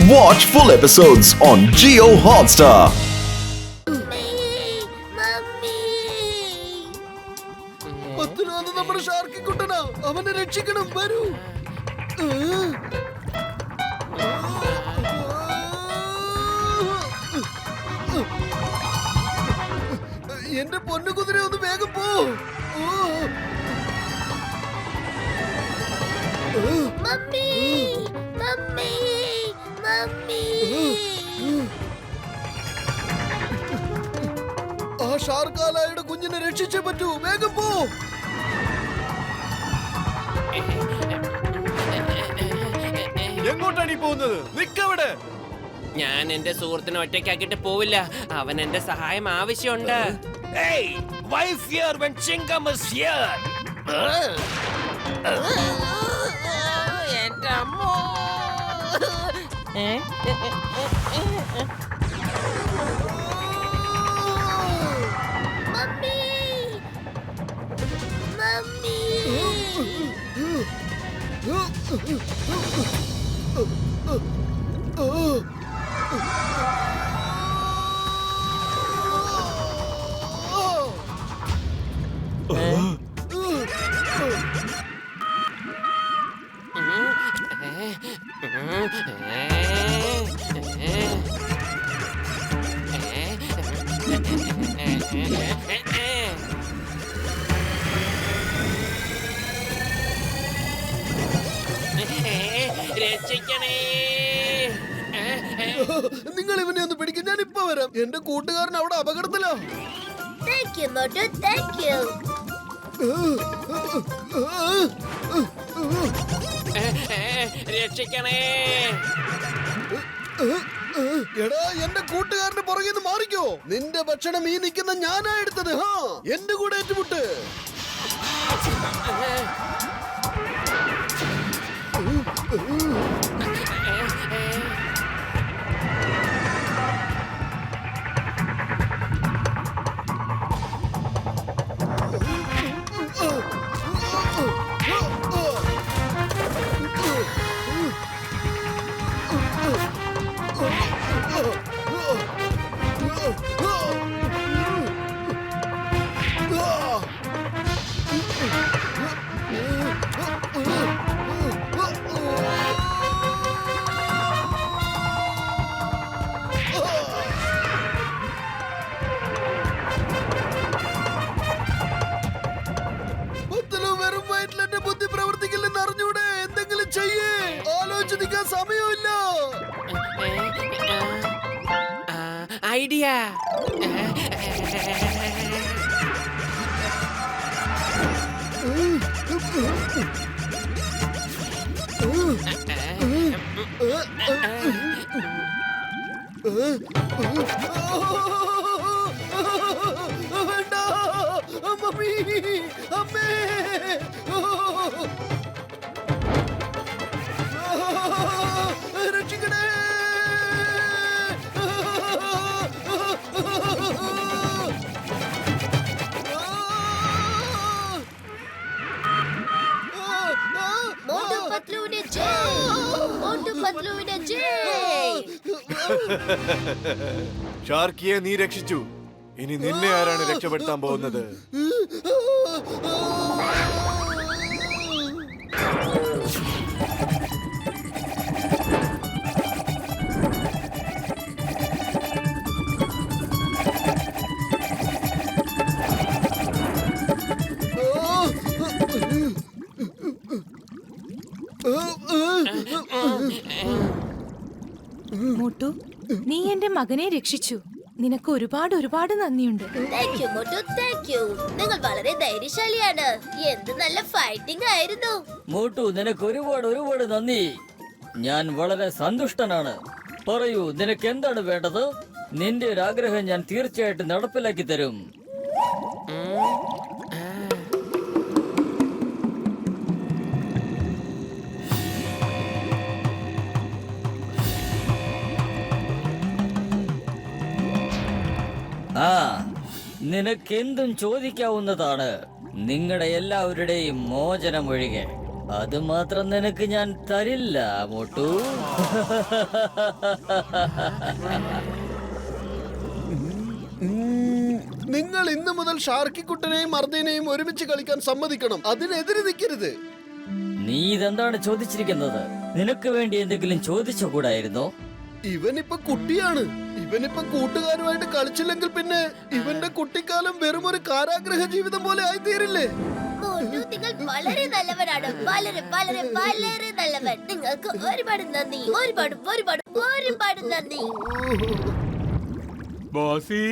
Watch full episodes on Jio Hotstar. നമ്മുടെ ഷാർക്കി കുട്ടനാ, അവനെ രക്ഷിക്കണം, വരൂ. എന്റെ പൊന്നു കുതിര ഒന്ന് വേഗം പോ. മമ്മി മമ്മി മമ്മി ആ ഷാർക്കാലായുടെ കുഞ്ഞിനെ രക്ഷിച്ചേ പറ്റൂ, വേഗം പോ. എങ്ങോട്ടാണ് ഈ പോകുന്നത്? നിക്കവിടെ. ഞാൻ എന്റെ സുഹൃത്തിനെ ഒറ്റയ്ക്കാക്കിട്ട് പോവില്ല. അവൻ എന്റെ സഹായം ആവശ്യമുണ്ട്. എന്റെ അമ്മോ. മമ്മി മമ്മി രക്ഷിക്കണേ. നിങ്ങൾ ഇവനെ ഒന്ന് പിടിക്കും, ഞാൻ ഇപ്പൊ വരാം. എന്റെ കൂട്ടുകാരൻ അവിടെ അപകടത്തിലാ. Thank you Motu, thank you. രക്ഷിക്കണേ. എടാ, എന്റെ കൂട്ടുകാരന്റെ പുറകെ നിന്ന് മാറിക്കോ. നിന്റെ ഭക്ഷണം ഈ നിൽക്കുന്ന ഞാനാ എടുത്തത്. എന്റെ കൂടെ ഏറ്റുമുട്ട്. എന്റെ ബുദ്ധി പ്രവർത്തിക്കില്ലെന്ന് അറിഞ്ഞൂടെ? എന്തെങ്കിലും ചെയ്യേ. ആലോചിച്ച് നിൽക്കാൻ സമയമില്ല. ഐഡിയ. വേണ്ട മമ്മി, അമ്മേ. രക്ഷിക്കണേ. മോട്ടു പത്ലുവിന്റെ ജയ്, മോട്ടു പത്ലുവിന്റെ ജയ്. ഷാർക്കിയെ നീ രക്ഷിച്ചു. ഇനി നിന്നെ ആരാണ് രക്ഷപ്പെടുത്താൻ പോകുന്നത്? മോട്ടു, നീ എന്റെ മകനെ രക്ഷിച്ചു. നിനക്ക് ഒരുപാട് ഒരുപാട് നന്ദിയുണ്ട്. Thank you Motu, thank U. നിങ്ങൾ വളരെ ധൈര്യശാലിയാണ്. എന്ത് നല്ല ഫൈറ്റിംഗ് ആയിരുന്നു. മോട്ടു, നിനക്ക് ഒരുപാട് ഒരുപാട് നന്ദി. ഞാൻ വളരെ സന്തുഷ്ടനാണ്. പറയൂ, നിനക്ക് എന്താണ് വേണ്ടത്? നിന്റെ ഒരു ആഗ്രഹം ഞാൻ തീർച്ചയായിട്ടും നടപ്പിലാക്കി തരും. ആ, നിനക്കെന്തും ചോദിക്കാവുന്നതാണ്, നിങ്ങളുടെ എല്ലാവരുടെയും മോചനം ഒഴികെ. അത് മാത്രം നിനക്ക് ഞാൻ തരില്ല മോട്ടു. നിങ്ങൾ ഇന്നു മുതൽ ഷാർക്കിക്കുട്ടനെയും മർദ്ദീനെയും ഒരുമിച്ച് കളിക്കാൻ സമ്മതിക്കണം. അതിനെതിരെ നിൽക്കരുത്. നീ ഇതെന്താണ് ചോദിച്ചിരിക്കുന്നത്? നിനക്ക് വേണ്ടി എന്തെങ്കിലും ചോദിച്ചുകൂടായിരുന്നോ? ഇവനിപ്പോ കുട്ടിയാണ്. ഇവനിപ്പോ കൂട്ടുകാരുമായിട്ട് കളിച്ചില്ലെങ്കിൽ പിന്നെ ഇവന്റെ കുട്ടിക്കാലം വെറും ഒരു കാരാഗ്രഹ ജീവിതം പോലെ ആയിത്തീരില്ലേ? മോട്ടു, നിങ്ങൾ വളരെ നല്ലവനാണ്. വളരെ വളരെ വളരെ നല്ലവൻ. നിങ്ങൾക്ക് ഒരുപാട് നന്ദി. ഒരുപാട് നന്ദി. Bossy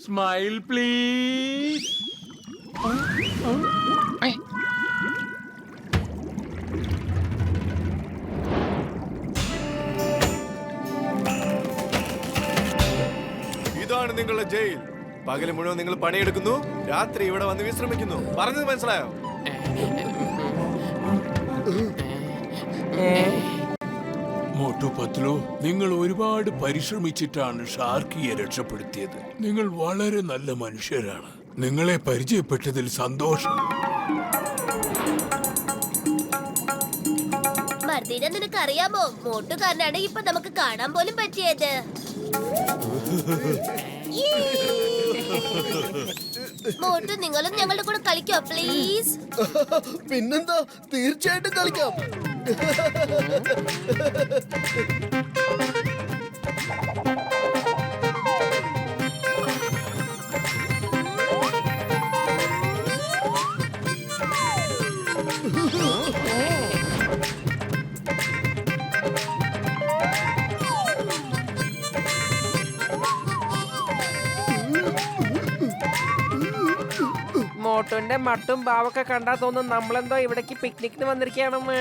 smile please. ഇതാണ് നിങ്ങളുടെ ജയിൽ. പകല് മുഴുവൻ നിങ്ങൾ പണിയെടുക്കുന്നു, രാത്രി ഇവിടെ വന്ന് വിശ്രമിക്കുന്നു. പറഞ്ഞത് മനസ്സിലായോ? മോട്ടു പത്ലു, നിങ്ങൾ ഒരുപാട് പരിശ്രമിച്ചിട്ടാണ് ഷാർക്കിയെ രക്ഷപ്പെടുത്തിയത്. നിങ്ങൾ വളരെ നല്ല മനുഷ്യരാണ്. നിങ്ങളെ പരിചയപ്പെട്ടതിൽ സന്തോഷം. മർദ്ദീനെ നിനക്കറിയാമോ? മോട്ടുകാരനാണ് ഇപ്പൊ നമുക്ക് കാണാൻ പോലും പറ്റിയത്. മോട്ടു, നിങ്ങളും ഞങ്ങളുടെ കൂടെ കളിക്കോ പ്ലീസ്? പിന്നെന്താ, തീർച്ചയായിട്ടും കളിക്കാം. മോട്ടുവിന്റെ മട്ടും ഭാവൊക്കെ കണ്ടാ തോന്നും നമ്മളെന്തോ ഇവിടേക്ക് പിക്നിക്കിന് വന്നിരിക്കുകയാണെന്ന്.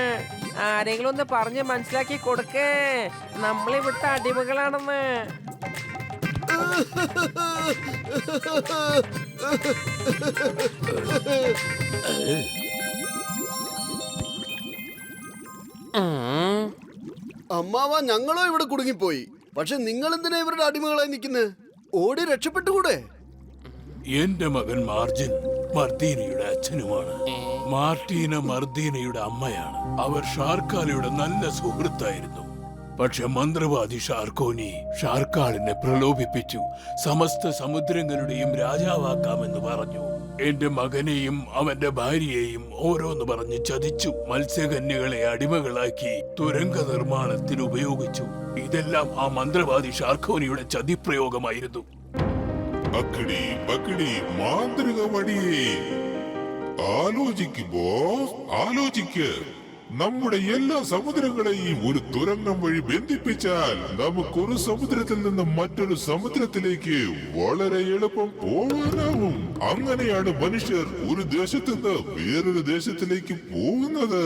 ആരെങ്കിലും ഒന്ന് പറഞ്ഞ് മനസ്സിലാക്കി കൊടുക്കേ, നമ്മളിവിടുത്തെ അടിമകളാണെന്ന്. അമ്മാവ, ഞങ്ങളോ ഇവിടെ കുടുങ്ങിപ്പോയി. പക്ഷെ നിങ്ങൾ എന്തിനാ ഇവരുടെ അടിമകളായി നിൽക്കുന്നത്? ഓടി രക്ഷപ്പെട്ടുകൂടെ? എന്റെ മകൻ മാർജിൻ മർദീനയുടെ അച്ഛനുമാണ്. മാർട്ടീന മർദീനയുടെ അമ്മയാണ്. അവർ ഷാർക്കാലയുടെ നല്ല സുഹൃത്തായിരുന്നു. പക്ഷെ മന്ത്രവാദി ഷാർക്കോനി ഷാർക്കാളിനെ പ്രലോഭിപ്പിച്ചു സമസ്ത സമുദ്രങ്ങളുടെയും രാജാവാക്കാമെന്ന് പറഞ്ഞു. എന്റെ മകനെയും അവന്റെ ഭാര്യയെയും ഓരോന്ന് പറഞ്ഞ് ചതിച്ചു. മത്സ്യകന്യകളെ അടിമകളാക്കി തുരങ്ക നിർമ്മാണത്തിന് ഉപയോഗിച്ചു. ഇതെല്ലാം ആ മന്ത്രവാദി ഷാർക്കോനിയുടെ ചതിപ്രയോഗമായിരുന്നു. അക്കടി പക്കടി മാന്ത്രിക വടിയേ, ആലോചിക്ക് ബോസ്, ആലോചിക്ക്. നമ്മുടെ എല്ലാ സമുദ്രങ്ങളെയും ഒരു തുരങ്കം വഴി ബന്ധിപ്പിച്ചാൽ നമുക്കൊരു സമുദ്രത്തിൽ നിന്ന് മറ്റൊരു സമുദ്രത്തിലേക്ക് വളരെ എളുപ്പം പോകാനാവും. അങ്ങനെയാണ് മനുഷ്യർ ഒരു ദേശത്ത് നിന്ന് വേറൊരു ദേശത്തിലേക്ക് പോകുന്നത്.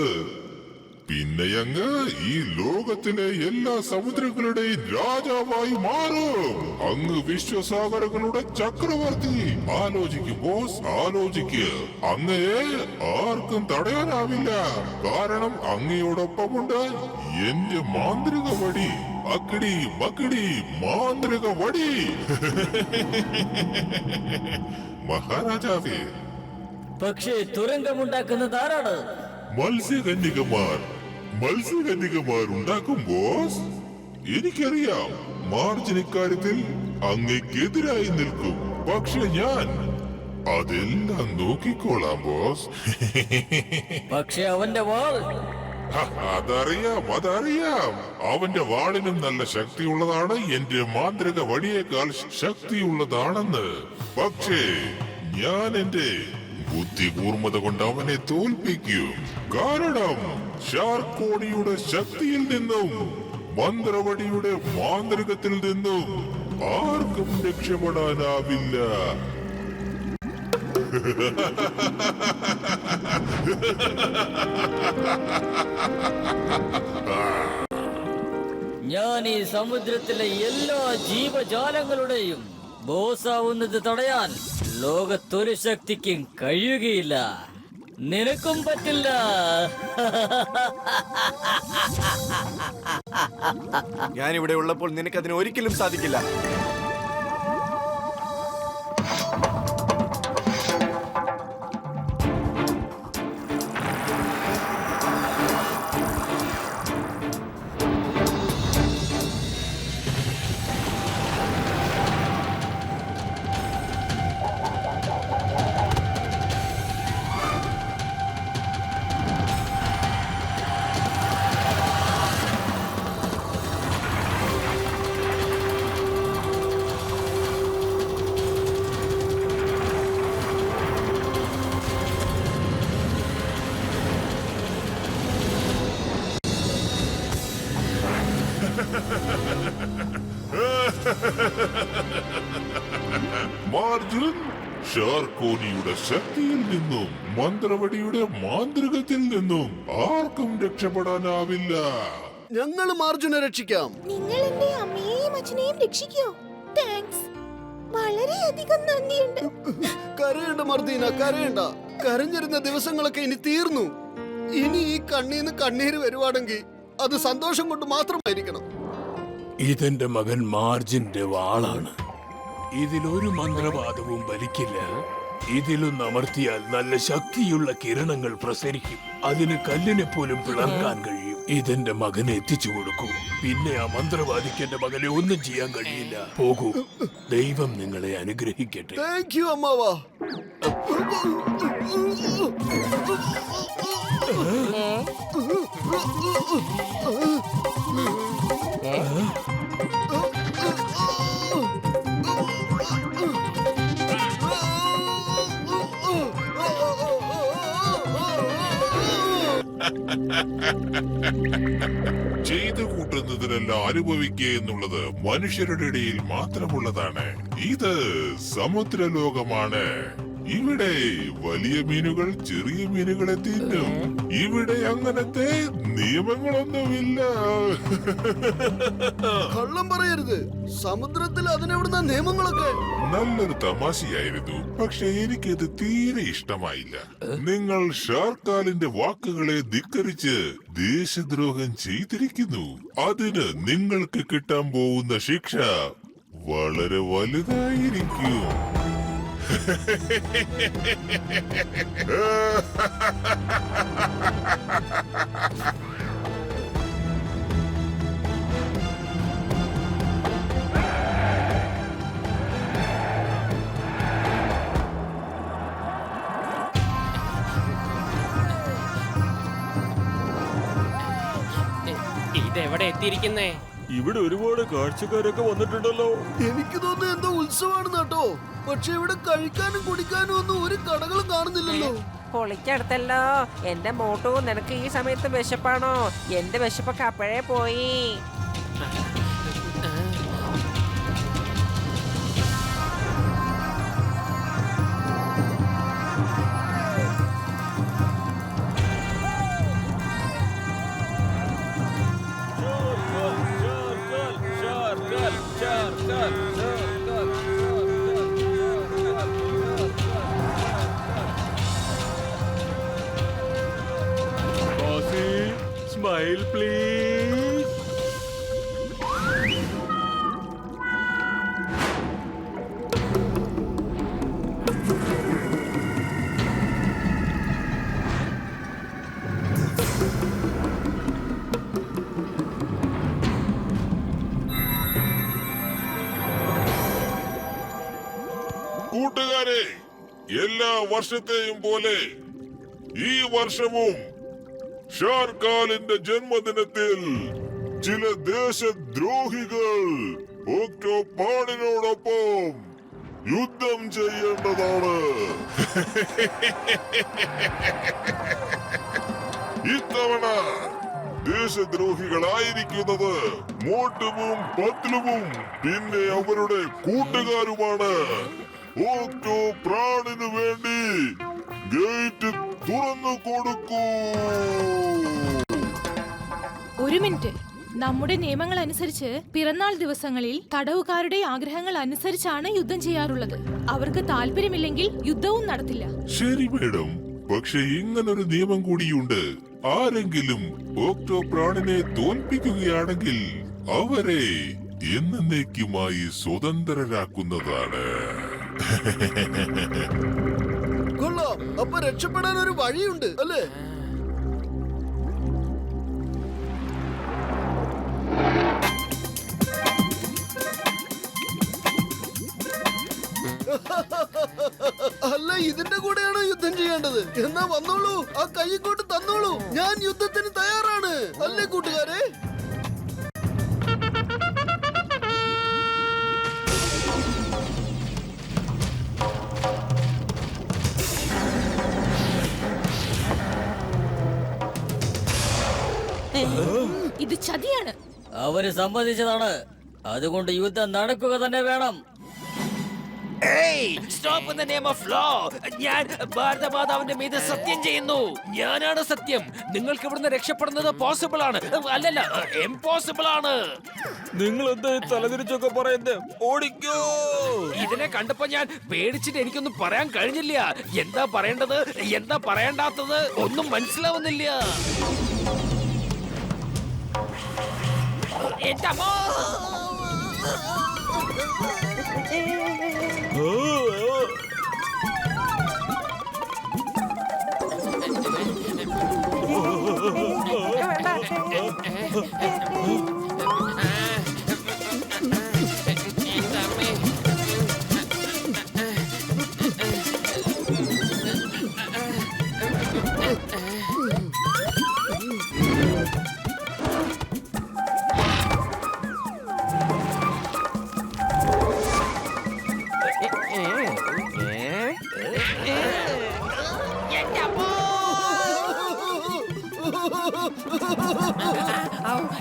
പിന്നെ അങ്ങ് ഈ ലോകത്തിലെ എല്ലാ സമുദ്രങ്ങളുടെയും രാജാവായി മാറും. അങ്ങ് വിശ്വസാഗരങ്ങളുടെ ചക്രവർത്തി. ആലോചിക്ക് ബോസ്, ആലോചിക്ക്. അങ്ങയെ ആർക്കും തടയാനാവില്ല. കാരണം അങ്ങയോടൊപ്പമുണ്ട് എന്റെ മാന്ത്രിക വടി. അക്കടി ബക്കടി മാന്ത്രിക വടി. മഹാരാജാവേ, പക്ഷേ തുരങ്കമുണ്ടാക്കുന്നത് ആരാണ്? മത്സ്യകന്യകമാർ ഉണ്ടാക്കും ബോസ്. എനിക്കറിയാം മാർജിൻ ഇക്കാര്യത്തിൽ അങ്ങേക്കെതിരായി നിൽക്കും. പക്ഷെ ഞാൻ അതെല്ലാം നോക്കിക്കോളാം ബോസ്. പക്ഷെ അവന്റെ വാൾ, അതറിയാം. അവന്റെ വാളിനും നല്ല ശക്തിയുള്ളതാണ്. എന്റെ മാന്ത്രിക വടിയേക്കാൾ ശക്തിയുള്ളതാണെന്ന്. പക്ഷേ ഞാൻ എന്റെ ബുദ്ധികൂർമ്മത കൊണ്ട് അവനെ തോൽപ്പിക്കും. കാരണം ഷാർക്കോണിയുടെ ശക്തിയിൽ നിന്നും മന്ത്രവടിയുടെ മാന്ത്രികത്തിൽ നിന്നും ആർക്കും രക്ഷപ്പെടാനാവില്ല. ഞാൻ ഈ സമുദ്രത്തിലെ എല്ലാ ജീവജാലങ്ങളുടെയും ബോസാവുന്നത് തടയാൻ ലോകത്തൊരു ശക്തിക്കും കഴിയുകയില്ല. നിനക്കും പറ്റില്ല. ഞാനിവിടെ ഉള്ളപ്പോൾ നിനക്കതിന് ഒരിക്കലും സാധിക്കില്ല. മാർജുൻ ഷാർക്കോനിയുടെ ശക്തിയിൽ നിന്നും മന്ത്രവടിയുടെ മാന്ത്രികത്തിൽ നിന്നും ആർക്കും രക്ഷപ്പെടാനാവില്ല. ഞങ്ങൾ മാർജുനെ രക്ഷിക്കാം. നിങ്ങൾ എന്റെ അമ്മയെയും അച്ഛനെയും രക്ഷിക്കോ? താങ്ക്സ്, വളരെയധികം നന്ദിയുണ്ട്. കരയണ്ട മർദീന, കരയണ്ട. കരഞ്ഞിരുന്ന ദിവസങ്ങളൊക്കെ ഇനി തീർന്നു. ഇനി ഈ കണ്ണീന്ന് കണ്ണീര് വരുവാണെങ്കിൽ അത് സന്തോഷം കൊണ്ട് മാത്രമായിരിക്കണം. ഇതെന്റെ മകൻ മാർജിന്റെ വാളാണ്. ഇതിലൊരു മന്ത്രവാദവും ഫലിക്കില്ല. ഇതിലൊന്ന് അമർത്തിയാൽ നല്ല ശക്തിയുള്ള കിരണങ്ങൾ പ്രസരിക്കും. അതിന് കല്ലിനെ പോലും പിളർക്കാൻ കഴിയും. ഇതെന്റെ മകനെ എത്തിച്ചു കൊടുക്കൂ. പിന്നെ ആ മന്ത്രവാദിക്ക് എന്റെ മകനെ ഒന്നും ചെയ്യാൻ കഴിയില്ല. പോകൂ, ദൈവം നിങ്ങളെ അനുഗ്രഹിക്കട്ടെ. താങ്ക് യു അമ്മാവാ. ചെയ്തു കൂട്ടുന്നതിനെല്ലാം അനുഭവിക്കുക എന്നുള്ളത് മനുഷ്യരുടെ ഇടയിൽ മാത്രമുള്ളതാണ്. ഇത് സമുദ്രലോകമാണ്. ഇവിടെ വലിയ മീനുകൾ ചെറിയ മീനുകളെ തിന്നും. ഇവിടെ അങ്ങനത്തെ നിയമങ്ങളൊന്നുമില്ല. കള്ളം പറയരുത്. സമുദ്രത്തിൽ അതിനെവിടുന്ന നിയമങ്ങളൊക്കെ? നല്ലൊരു തമാശയായിരുന്നു, പക്ഷെ എനിക്കത് തീരെ ഇഷ്ടമായില്ല. നിങ്ങൾ ഷാർക്കാലിന്റെ വാക്കുകളെ ധിക്കരിച്ച് ദേശദ്രോഹം ചെയ്തിരിക്കുന്നു. അതിന് നിങ്ങൾക്ക് കിട്ടാൻ പോകുന്ന ശിക്ഷ വളരെ വലുതായിരിക്കും. ഇതെവിടെ എത്തിയിരിക്കുന്നേ? ഇവിടെ ഒരുപാട് കാഴ്ചക്കാരൊക്കെ വന്നിട്ടുണ്ടല്ലോ. എനിക്ക് തോന്നുന്നു എന്തോ ഉത്സവമാണ് കേട്ടോ. പക്ഷെ ഇവിടെ കഴിക്കാനും കുടിക്കാനും ഒന്നും ഒരു കടകളും കാണുന്നില്ലല്ലോ. പൊളിക്കടുത്തല്ലോ. എന്റെ മോട്ടു, നിനക്ക് ഈ സമയത്ത് വിശപ്പാണോ? എന്റെ വിശപ്പൊക്കെ അപ്പോഴേ പോയി. Smile please. കൂട്ടുകാരെ, എല്ലാ വർഷത്തെയും പോലെ ഈ വർഷവും ഷാർക്കാലിന്റെ ജന്മദിനത്തിൽ ചില ദേശദ്രോഹികൾ ഒക്ടോപാഡിനോടൊപ്പം യുദ്ധം ചെയ്യേണ്ടതാണ്. ഇത്തവണ ദേശദ്രോഹികളായിരിക്കുന്നത് മോട്ടുവും പത്ലുവും പിന്നെ അവരുടെ കൂട്ടുകാരുമാണ്. ഒക്ടോപാഡിനു വേണ്ടി ഗേറ്റ് തുറന്നു കൊടുക്കൂ. ഒരു മിനിറ്റ്. നമ്മുടെ നിയമങ്ങൾ അനുസരിച്ച് പിറന്നാൾ ദിവസങ്ങളിൽ തടവുകാരുടെ ആഗ്രഹങ്ങൾ അനുസരിച്ചാണ് യുദ്ധം ചെയ്യാറുള്ളത്. അവർക്ക് താല്പര്യമില്ലെങ്കിൽ യുദ്ധവും നടത്തില്ല. ശരി മേഡം, പക്ഷെ ഇങ്ങനൊരു നിയമം കൂടിയുണ്ട്. ആരെങ്കിലും ഒക്ടോപാഡിനെ തോൽപ്പിക്കുകയാണെങ്കിൽ അവരെ എന്നേക്കുമായി സ്വതന്ത്രരാക്കുന്നതാണ്. കൊള്ളാം. അപ്പൊ രക്ഷപ്പെടാൻ ഒരു വഴിയുണ്ട് അല്ലേ? അല്ല, ഇതിന്റെ കൂടെയാണോ യുദ്ധം ചെയ്യേണ്ടത്? എന്നാ വന്നോളൂ, ആ കൈ കൊണ്ട് തന്നോളൂ. ഞാൻ യുദ്ധത്തിന് തയ്യാറാണ്. അല്ലേ കൂട്ടുകാരെ? ഇത് ചതിയാണ്. അവര് സമ്മതിച്ചതാണ്. അതുകൊണ്ട് യുദ്ധം നടക്കുക തന്നെ വേണം. Stop in the name of law. ഞാൻ ഭാരതമാതാവിന്റെ മീതെ സത്യം ചെയ്യുന്നു. ഞാനാണ് സത്യം. നിങ്ങൾക്ക് ഇവിടുന്ന് രക്ഷപ്പെടുന്നത് പോസിബിൾ ആണ്, അല്ലല്ല ഇംപോസിബിൾ ആണ്. നിങ്ങൾ എന്താ തലതിരിച്ചൊക്കെ പറയുന്നത്? ഓടിക്കോ. ഇതിനെ കണ്ടപ്പോ ഞാൻ പേടിച്ചിട്ട് എനിക്കൊന്നും പറയാൻ കഴിഞ്ഞില്ല. എന്താ പറയേണ്ടത്, എന്താ പറയേണ്ടാത്തത് ഒന്നും മനസ്സിലാവുന്നില്ല. എന്റെ അമ്മോ!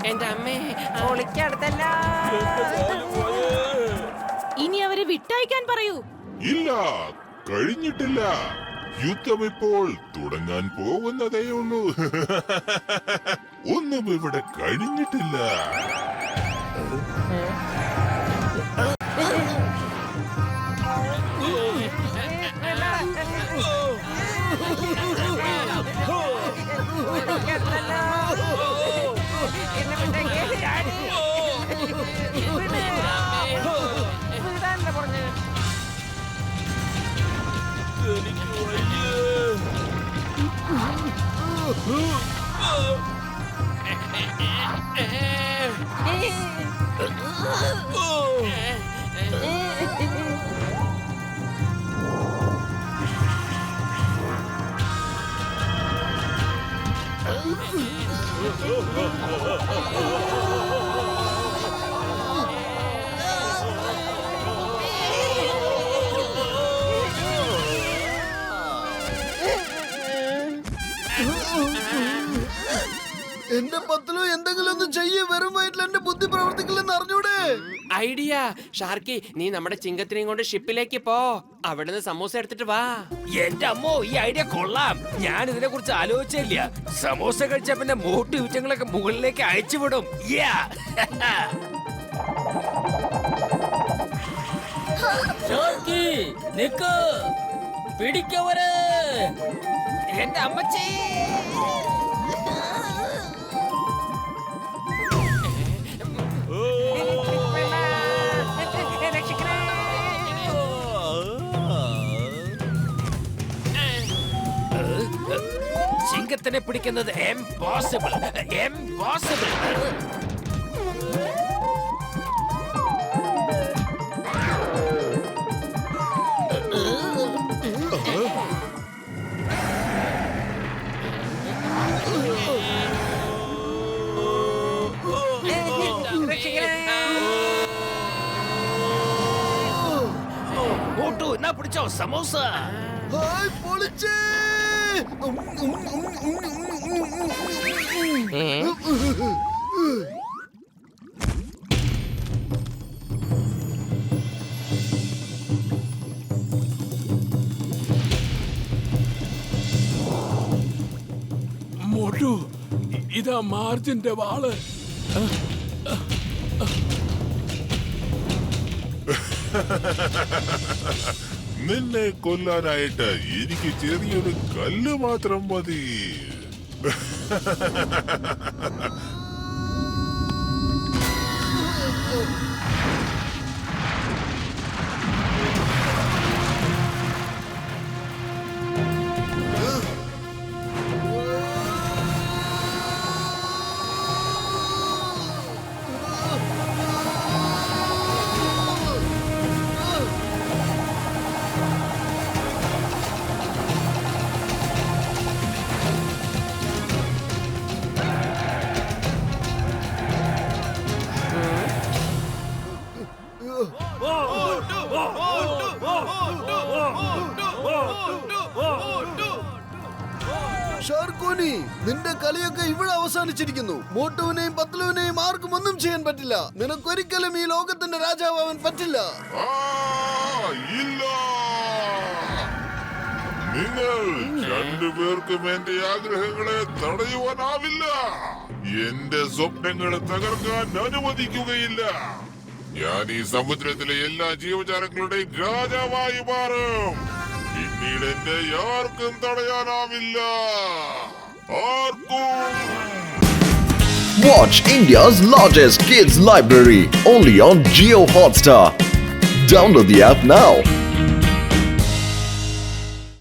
എന്റെ അമ്മേ, ഒളിക്കടുത്തല്ല. ഇനി അവരെ വിട്ടയക്കാൻ പറയൂ. ഇല്ല, കഴിഞ്ഞിട്ടില്ല. യുദ്ധം ഇപ്പോൾ തുടങ്ങാൻ പോകുന്നതേ ഉള്ളൂ. ഒന്നും ഇവിടെ കഴിഞ്ഞിട്ടില്ല. എന്റെ പത്തിലോ എന്തെങ്കിലും ഒന്ന് ചെയ്യ്. വെറും വയറ്റിൽ എന്റെ ബുദ്ധി പ്രവർത്തിക്കില്ലെന്ന് അറിഞ്ഞൂടെ? ഐഡിയ. ഷാർക്കി, നീ നമ്മുടെ ചിങ്കത്തിനെയും കൊണ്ട് ഷിപ്പിലേക്ക് പോ. അവിടുന്ന് സമൂസ എടുത്തിട്ട് വാ. എന്റെ അമ്മോ, ഈ ഐഡിയ കൊള്ളാം. ഞാൻ ഇതിനെ കുറിച്ച് ആലോചിച്ചില്ല. സമോസ കഴിച്ച പിന്നെ മോട്ടു യുറ്റങ്ങളൊക്കെ മുകളിലേക്ക് അയച്ചുവിടും. ഷാർക്കി, നിക്ക്, പിടിക്കവരെ. എന്റെ അമ്മച്ചി. ചിങ്കത്തിനെ പിടിക്കുന്നത് ഇംപോസിബിൾ. മോട്ടു, എന്നാ പിടിച്ചോ സമോസ. ഹായ്, പൊളിച്ചേ. മോട്ടു, ഇതാ മാർജിന്റെ വാള്. നിന്നെ കൊല്ലാനായിട്ട് എനിക്ക് ചെറിയൊരു കല്ല് മാത്രം മതി. കളിയൊക്കെ ഇവിടെ അവസാനിച്ചിരിക്കുന്നു. മോട്ടുവിനെയും പത്ലുവിനെയും ആർക്കും ഒന്നും ചെയ്യാൻ പറ്റില്ല. നിനക്കൊരിക്കലും ഈ ലോകത്തിന്റെ രാജാവാൻ പറ്റില്ല. ഇല്ല, നിങ്ങൾ രണ്ടുപേർക്കും എന്റെ ആഗ്രഹങ്ങളെ തടയുവാനാവില്ല. എന്റെ സ്വപ്നങ്ങളെ തകർക്കാൻ അനുവദിക്കുകയില്ല. ഞാൻ ഈ സമുദ്രത്തിലെ എല്ലാ ജീവജാലങ്ങളുടെയും രാജാവായി മാറും. പിന്നീട് എന്നെ ആർക്കും തടയാനാവില്ല. ആർക്കും. Watch India's largest kids library only on Jio Hotstar. Download the app now.